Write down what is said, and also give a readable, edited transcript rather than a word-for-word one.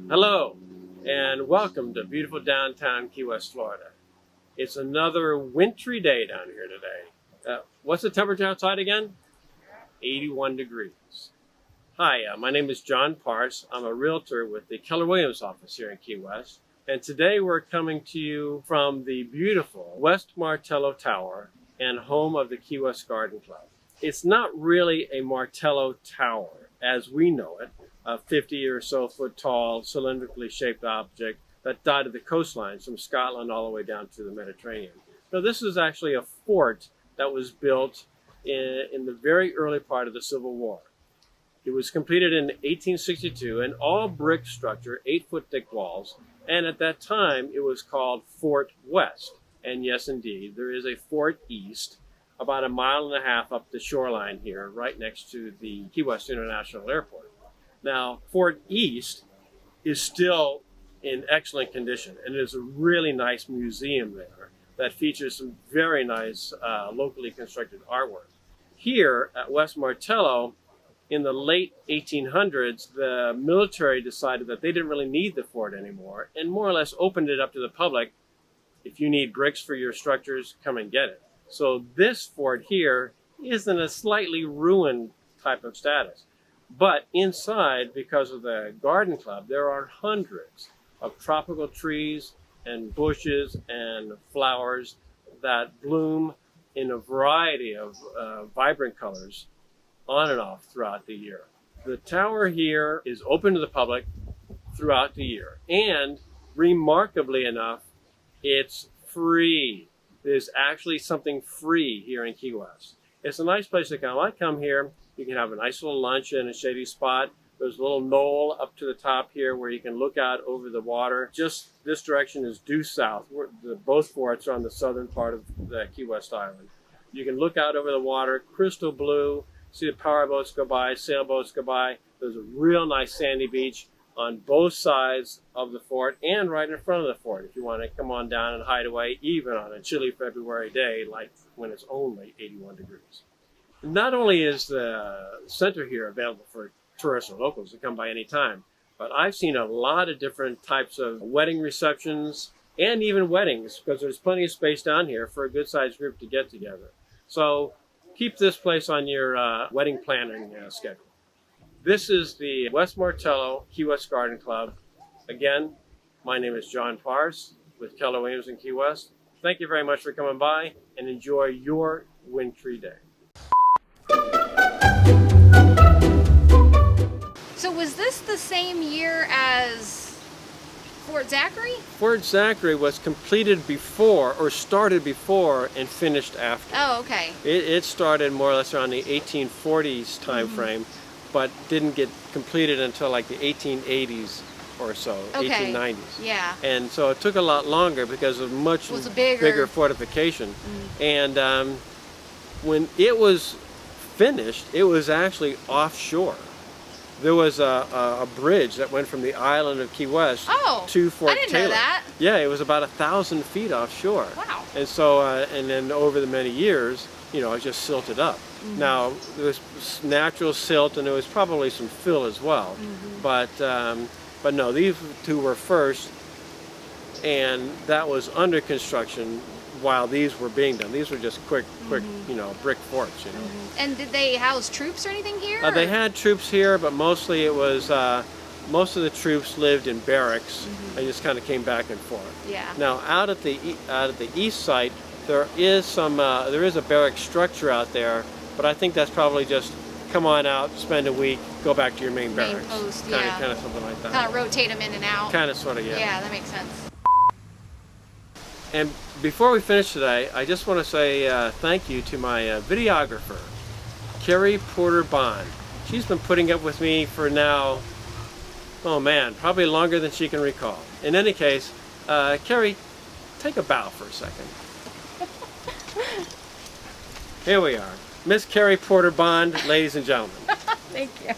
Hello, and welcome to beautiful downtown Key West, Florida. It's another wintry day down here today. What's the temperature outside again? 81 degrees. Hi, my name is John Parse. I'm a realtor with the Keller Williams office here in Key West. And today we're coming to you from the beautiful West Martello Tower and home of the Key West Garden Club. It's not really a Martello Tower as we know it, a 50 or so foot tall, cylindrically shaped object that dotted the coastlines from Scotland all the way down to the Mediterranean. No, this is actually a fort that was built in the very early part of the Civil War. It was completed in 1862, an all brick structure, 8-foot thick walls, and at that time it was called Fort West. And yes, indeed, there is a Fort East, about 1.5 miles up the shoreline here, right next to the Key West International Airport. Now, Fort East is still in excellent condition, and there's a really nice museum there that features some very nice locally constructed artwork. Here at West Martello, in the late 1800s, the military decided that they didn't really need the fort anymore and more or less opened it up to the public. If you need bricks for your structures, come and get it. So this fort here is in a slightly ruined type of status. But inside, because of the garden club, there are hundreds of tropical trees and bushes and flowers that bloom in a variety of vibrant colors on and off throughout the year. The tower here is open to the public throughout the year. And remarkably enough, it's free. There's actually something free here in Key West. It's a nice place to come. I come here, you can have a nice little lunch in a shady spot. There's a little knoll up to the top here where you can look out over the water. Just this direction is due south. Both forts are on the southern part of the Key West Island. You can look out over the water, crystal blue, see the power boats go by, sailboats go by. There's a real nice sandy beach on both sides of the fort and right in front of the fort if you want to come on down and hide away, even on a chilly February day like when it's only 81 degrees. Not only is the center here available for tourists and locals to come by any time, but I've seen a lot of different types of wedding receptions and even weddings because there's plenty of space down here for a good-sized group to get together. So keep this place on your wedding planning schedule. This is the West Martello Key West Garden Club. Again, my name is John Parse with Keller Williams in Key West. Thank you very much for coming by and enjoy your wintry day. So was this the same year as Fort Zachary? Fort Zachary was completed before, or started before, and finished after. Oh, okay. It started more or less around the 1840s time frame, but didn't get completed until like the 1880s or so, Okay. 1890s. Yeah. And so it took a lot longer because of much bigger fortification. And when it was finished, it was actually offshore. There was a bridge that went from the island of Key West to Fort Taylor. I didn't know that. Yeah, it was about 1,000 feet offshore. Wow. And so, and then over the many years, you know, it just silted up. Now, there was natural silt and there was probably some fill as well. But no, these two were first, and that was under construction while these were being done. These were just quick, you know, brick forts, you know. And did they house troops or anything here? They had troops here, but mostly it was, most of the troops lived in barracks and just kind of came back and forth. Yeah. Now, out at the east side, there is a barrack structure out there, but I think that's probably just come on out, spend a week, go back to your main barracks. Post, kind of something like that. Kind of rotate them in and out. Kind of, sort of, yeah. Yeah, that makes sense. And before we finish today, I just want to say thank you to my videographer, Carrie Porter Bond. She's been putting up with me for now, oh man, probably longer than she can recall. In any case, Carrie, take a bow for a second. Here we are. Miss Carrie Porter Bond, ladies and gentlemen. Thank you.